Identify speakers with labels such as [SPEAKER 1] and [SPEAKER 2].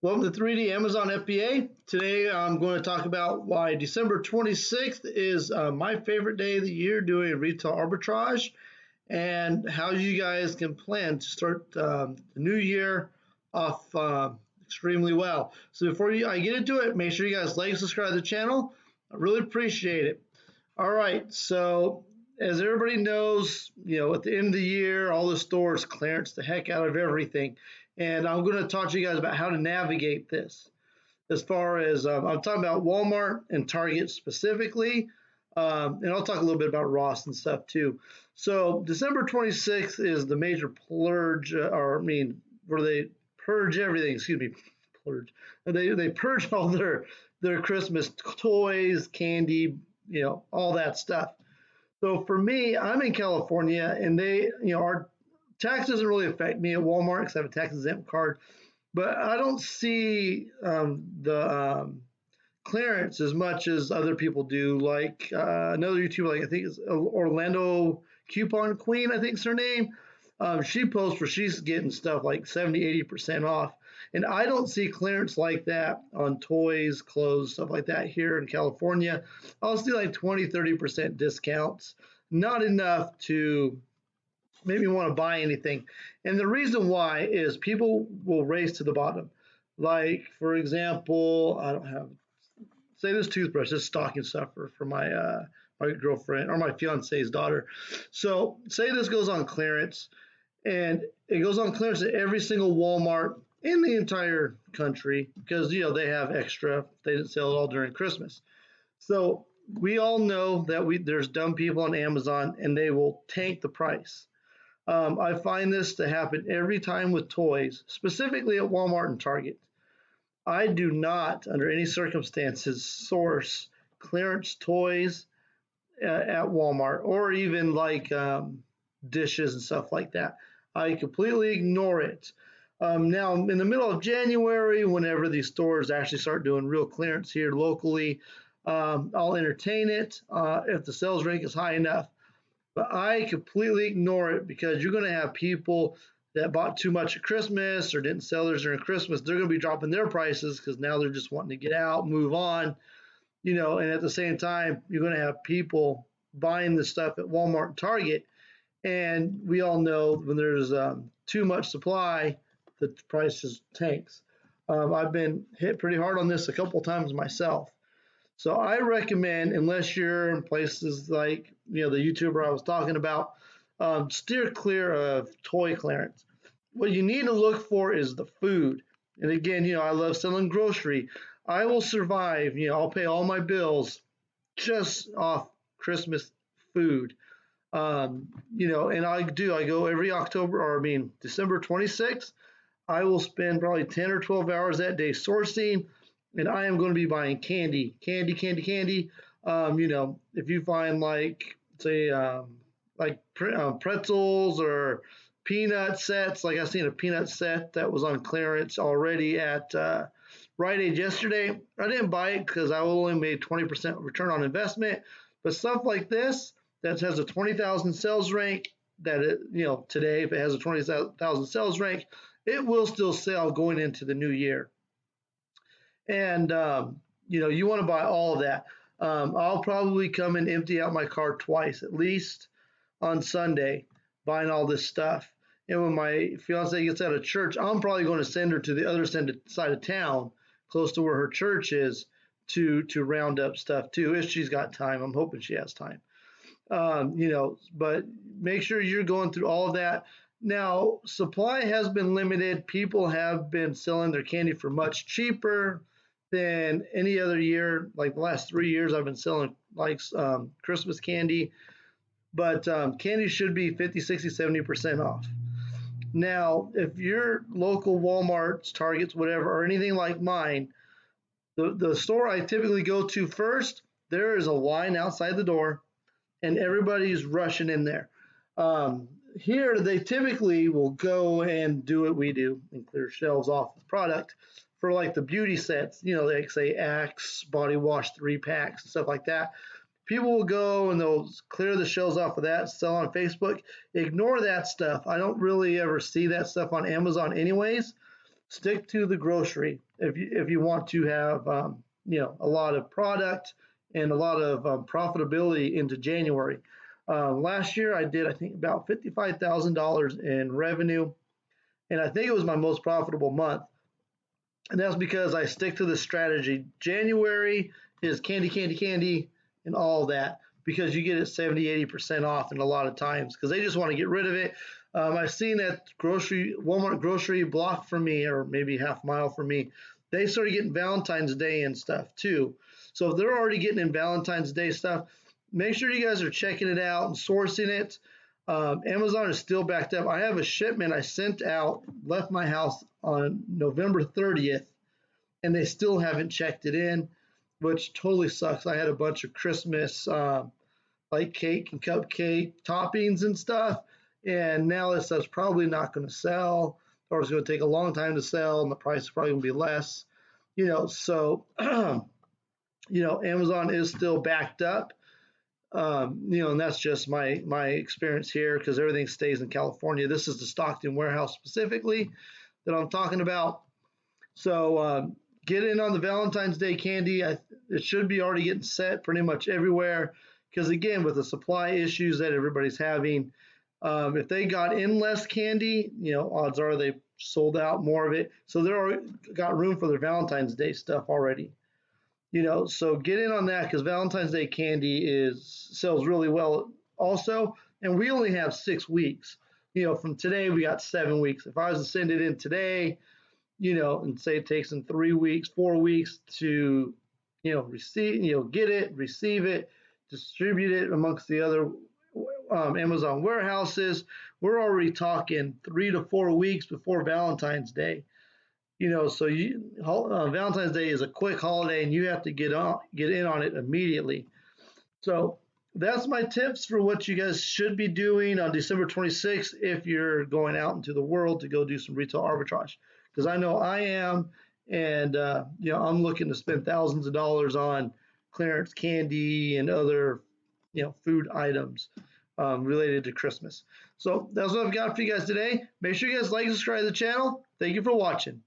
[SPEAKER 1] Welcome to 3D Amazon FBA. Today I'm going to talk about why December 26th is my favorite day of the year doing retail arbitrage and how you guys can plan to start the new year off extremely well. So before I get into it, make sure you guys like and subscribe to the channel. I really appreciate it. All right, so as everybody knows, at the end of the year, all the stores clearance the heck out of everything. And I'm going to talk to you guys about how to navigate this. As far as I'm talking about Walmart and Target specifically, and I'll talk a little bit about Ross and stuff too. So December 26th is the major purge, where they purge everything. Excuse me, purge. They purge all their Christmas toys, candy, all that stuff. So for me, I'm in California, and our tax doesn't really affect me at Walmart because I have a tax exempt card. But I don't see the clearance as much as other people do. Like another YouTuber, like I think it's Orlando Coupon Queen, I think is her name. She posts where she's getting stuff like 70, 80% off. And I don't see clearance like that on toys, clothes, stuff like that here in California. I'll see like 20, 30% discounts. Not enough to make me want to buy anything. And the reason why is people will race to the bottom. Like, for example, I don't have, say this toothbrush, this stocking stuffer for my girlfriend or my fiance's daughter. So say this goes on clearance, and it goes on clearance at every single Walmart in the entire country because they have extra. They didn't sell it all during Christmas. So we all know that there's dumb people on Amazon and they will tank the price. I find this to happen every time with toys, specifically at Walmart and Target. I do not, under any circumstances, source clearance toys at Walmart or even like dishes and stuff like that. I completely ignore it. Now, in the middle of January, whenever these stores actually start doing real clearance here locally, I'll entertain it if the sales rank is high enough. But I completely ignore it because you're going to have people that bought too much at Christmas or didn't sell theirs during Christmas. They're going to be dropping their prices because now they're just wanting to get out, move on, and at the same time, you're going to have people buying the stuff at Walmart and Target. And we all know when there's too much supply, the price just tanks. I've been hit pretty hard on this a couple times myself. So I recommend, unless you're in places like the YouTuber I was talking about, steer clear of toy clearance. What you need to look for is the food. And again, I love selling grocery. I will survive. I'll pay all my bills just off Christmas food. And I go every October, or December 26th. I will spend probably 10 or 12 hours that day sourcing, and I am going to be buying candy. If you find pretzels or peanut sets, like I've seen a peanut set that was on clearance already at Rite Aid yesterday. I didn't buy it because I only made 20% return on investment, but stuff like this that has a 20,000 sales rank, that today, if it has a 20,000 sales rank, it will still sell going into the new year. And you want to buy all of that. I'll probably come and empty out my car twice at least on Sunday, buying all this stuff. And when my fiance gets out of church, I'm probably going to send her to the other side of town, close to where her church is, to round up stuff too, if she's got time. I'm hoping she has time. But make sure you're going through all of that. Now, supply has been limited. People have been selling their candy for much cheaper than any other year. Like the last 3 years, I've been selling Christmas candy, but candy should be 50, 60, 70% off. Now, if your local Walmarts, Targets, whatever, or anything like mine, the store I typically go to first, there is a line outside the door, and everybody's rushing in there. Here, they typically will go and do what we do and clear shelves off with product for like the beauty sets, they say Axe, body wash 3-packs, stuff like that. People will go and they'll clear the shelves off of that, sell on Facebook. Ignore that stuff. I don't really ever see that stuff on Amazon anyways. stick to the grocery if you want to have a lot of product and a lot of profitability into January. Last year I did, I think, about $55,000 in revenue, and I think it was my most profitable month. And that's because I stick to the strategy. January is candy, candy, candy, and all that, because you get it 70-80% off in a lot of times because they just want to get rid of it. I've seen that Walmart grocery block for me, or maybe half mile from me, they started getting Valentine's Day and stuff too. So if they're already getting in Valentine's Day stuff, make sure you guys are checking it out and sourcing it. Amazon is still backed up. I have a shipment I sent out, left my house on November 30th, and they still haven't checked it in, which totally sucks. I had a bunch of Christmas like cake and cupcake toppings and stuff, and now this stuff's probably not going to sell, or it's going to take a long time to sell, and the price is probably going to be less. So Amazon is still backed up. And that's just my experience here because everything stays in California. This is the Stockton warehouse specifically that I'm talking about. So get in on the Valentine's Day candy. It should be already getting set pretty much everywhere because, again, with the supply issues that everybody's having, if they got in less candy, odds are they sold out more of it. So they're already got room for their Valentine's Day stuff already. So get in on that because Valentine's Day candy sells really well also, and we only have 6 weeks. From today we got 7 weeks. If I was to send it in today, and say it takes them 3 weeks, 4 weeks to, receive, get it, receive it, distribute it amongst the other Amazon warehouses, we're already talking 3 to 4 weeks before Valentine's Day. So Valentine's Day is a quick holiday, and you have to get in on it immediately. So that's my tips for what you guys should be doing on December 26th if you're going out into the world to go do some retail arbitrage. Because I know I am, and I'm looking to spend thousands of dollars on clearance candy and other food items related to Christmas. So that's what I've got for you guys today. Make sure you guys like and subscribe to the channel. Thank you for watching.